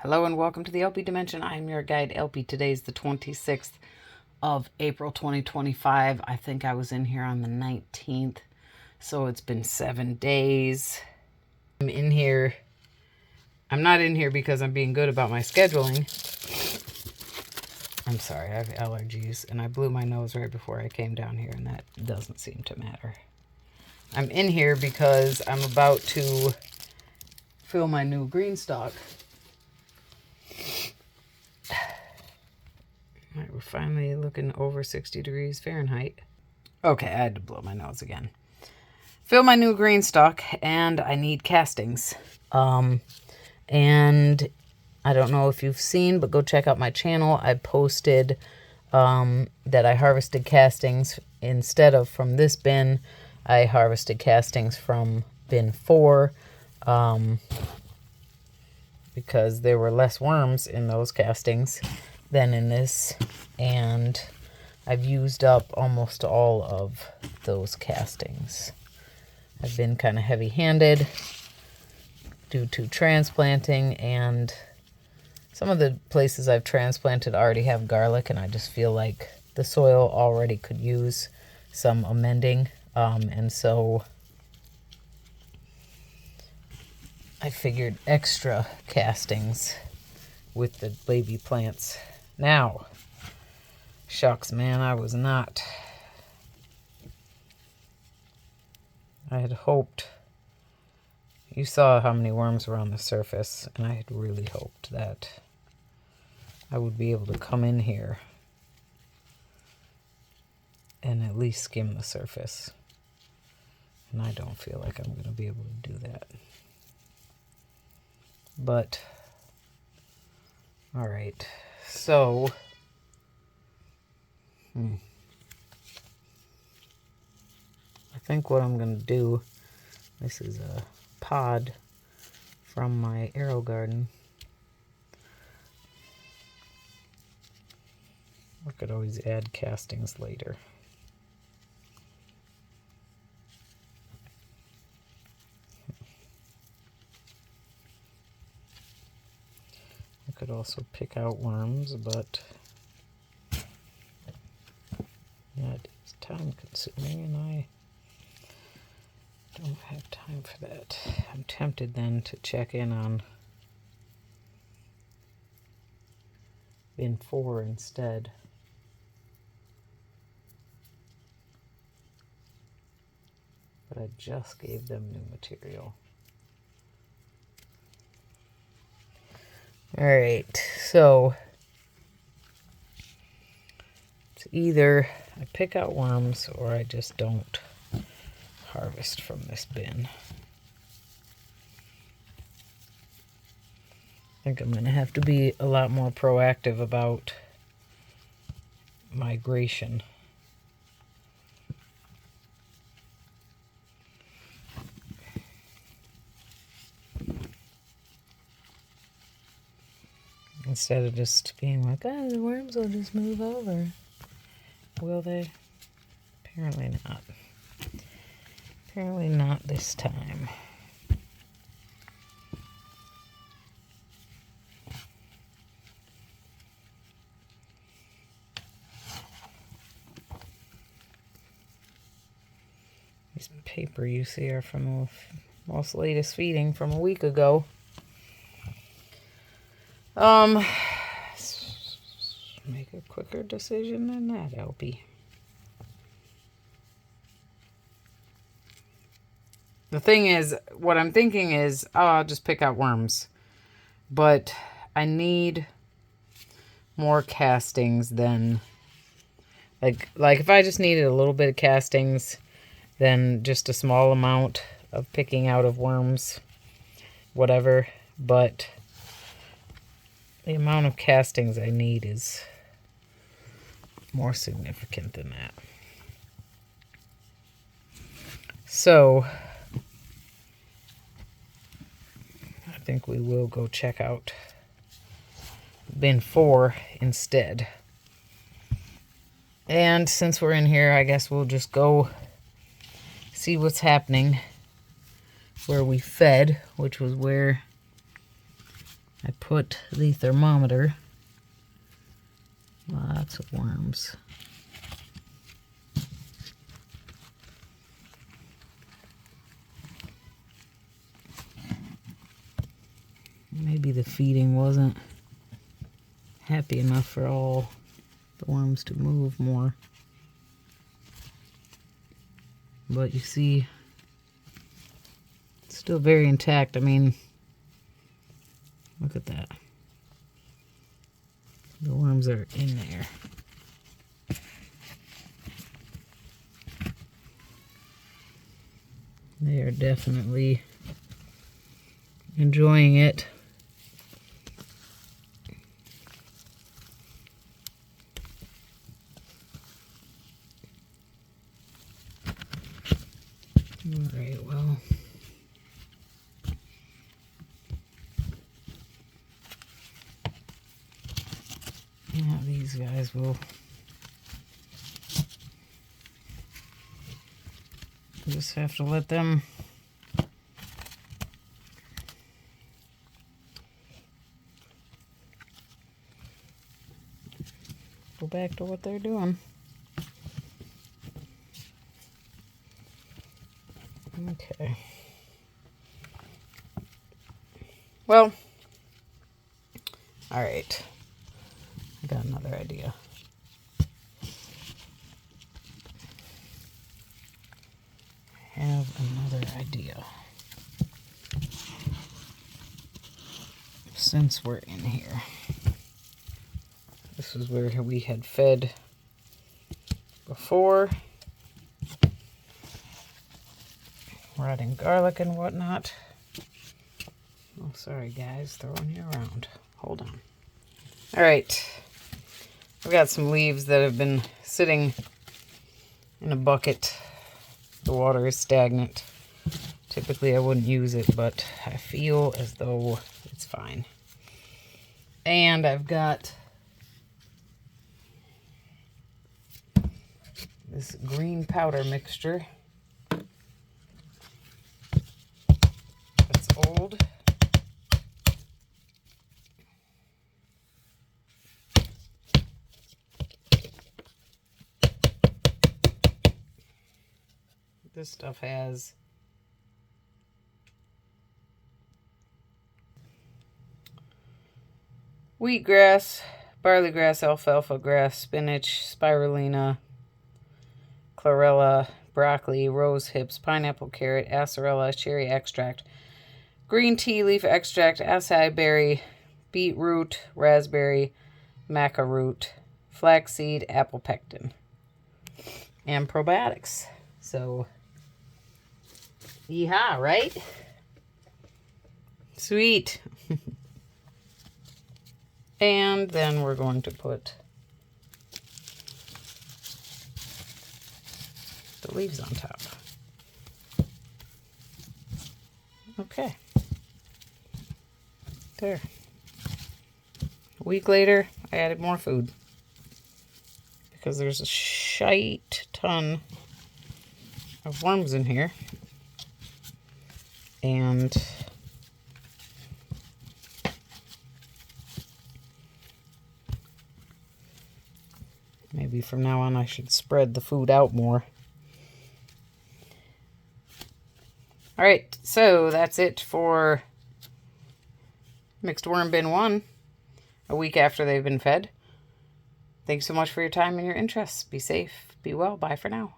Hello and welcome to the theElpyDimension. I'm your guide, Elpy. Today's the 26th of April, 2025. I think I was in here on the 19th, so it's been 7 days. I'm in here. I'm not in here because I'm being good about my scheduling. I'm sorry, I have allergies, and I blew my nose right before I came down here, and that doesn't seem to matter. I'm in here because I'm about to fill my new green stock. All right, we're finally looking over 60 degrees Fahrenheit. Okay, I had to blow my nose again. Fill my new green stock, and I need castings. And I don't know if you've seen, but go check out my channel. I posted that I harvested castings instead of from this bin. I harvested castings from bin 4 because there were less worms in those castings than in this, and I've used up almost all of those castings. I've been kind of heavy-handed due to transplanting, and some of the places I've transplanted already have garlic, and I just feel like the soil already could use some amending, and so I figured extra castings with the baby plants. Now, shucks, man, I had hoped, you saw how many worms were on the surface, and I had really hoped that I would be able to come in here and at least skim the surface. And I don't feel like I'm going to be able to do that. But, all right. So, I think what I'm going to do, this is a pod from my arrow garden. I could always add castings later. I could also pick out worms, but that is time consuming and I don't have time for that. I'm tempted then to check in on bin 4 instead. But I just gave them new material. Alright, so it's either I pick out worms or I just don't harvest from this bin. I think I'm going to have to be a lot more proactive about migration. Instead of just being like, oh, the worms will just move over. Will they? Apparently not. Apparently not this time. This paper you see are from the most latest feeding from a week ago. Make a quicker decision than that, Elpy. The thing is, what I'm thinking is, oh, I'll just pick out worms. But I need more castings than, like if I just needed a little bit of castings, then just a small amount of picking out of worms, whatever. But the amount of castings I need is more significant than that. So, I think we will go check out bin 4 instead. And since we're in here, I guess we'll just go see what's happening where we fed, which was where I put the thermometer. Lots of worms. Maybe the feeding wasn't happy enough for all the worms to move more. But you see, it's still very intact. I mean, look at that. The worms are in there. They are definitely enjoying it. All right, well, yeah, these guys will just have to let them go back to what they're doing. Okay. Well, all right. I got another idea. I have another idea. Since we're in here, this is where we had fed before. We're adding garlic and whatnot. Oh, sorry guys, throwing you around. Hold on. All right, I've got some leaves that have been sitting in a bucket. The water is stagnant. Typically I wouldn't use it, but I feel as though it's fine. And I've got this green powder mixture. It's old. This stuff has wheatgrass, barley grass, alfalfa grass, spinach, spirulina, chlorella, broccoli, rose hips, pineapple, carrot, acerola, cherry extract, green tea leaf extract, acai berry, beetroot, raspberry, maca root, flaxseed, apple pectin, and probiotics. So, yeehaw, right? Sweet. And then we're going to put the leaves on top. Okay. There. A week later, I added more food. Because there's a shite ton of worms in here. And maybe from now on I should spread the food out more. All right, so that's it for Mixed Worm Bin 1, a week after they've been fed. Thanks so much for your time and your interest. Be safe, be well, bye for now.